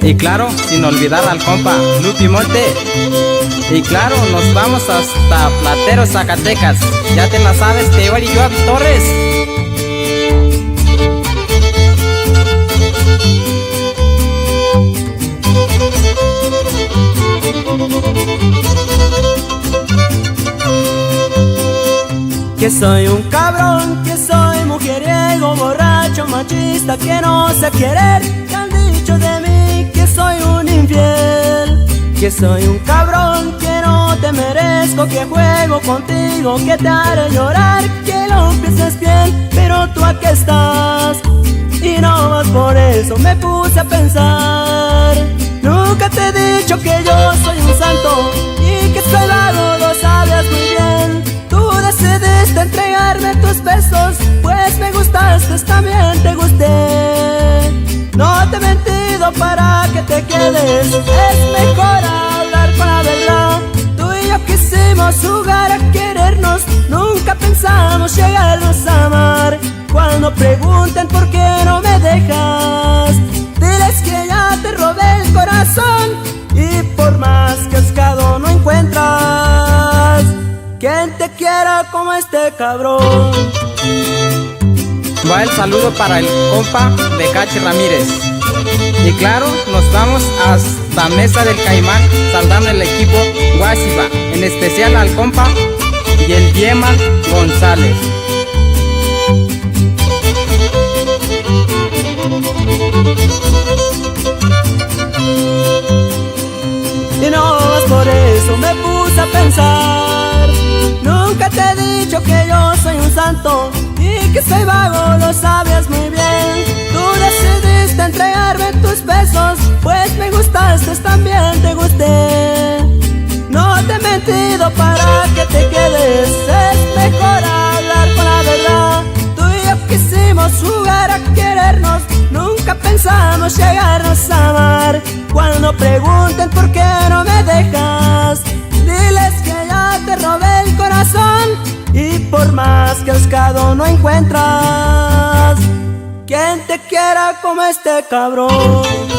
Y claro, sin olvidar al compa Lupi Monte. Y claro, nos vamos hasta Plateros, Zacatecas. Ya te la sabes, te llevaré yo a Torres. Que soy un cabrón, que soy mujeriego, borracho, machista, que no sé querer. Que han dicho de mí que soy un infiel. Que soy un cabrón, que no te merezco, que juego contigo, que te haré llorar, que lo pienses bien, pero tú aquí estás. Y no más por eso me puse a pensar. Nunca te he dicho que yo soy un santo y que soy vago, lo sabías muy bien. Tú decidiste entregarme tus besos, pues me gustaste, también te gusté. No te he mentido para que te quedes, es mejor hablar con la verdad. Tú y yo quisimos jugar a querernos, nunca pensamos llegarnos a amar. Cuando pregunten por qué no me dejas, diles que ya te robé el corazón. Y por más que buscado no encuentras quien te quiera como este cabrón. Va el saludo para el compa de Cachi Ramírez. Y claro, nos vamos hasta Mesa del Caimán, saludando el equipo Guasiba, en especial al compa y el Yeman González. Y no más por eso me puse a pensar. Nunca te he dicho que yo soy un santo y que soy vago, lo sabías muy bien. Tú decidiste entregarme tus besos, pues me gustaste, también te gusté. No te he mentido para que te quedes, es mejor hablar con la verdad. Tú y yo quisimos jugar a querernos, nunca pensamos llegarnos a amar. Cuando pregunten por qué no me dejas, diles que ya te robé el corazón. Y por más que buscado no encuentras quien te quiera como este cabrón.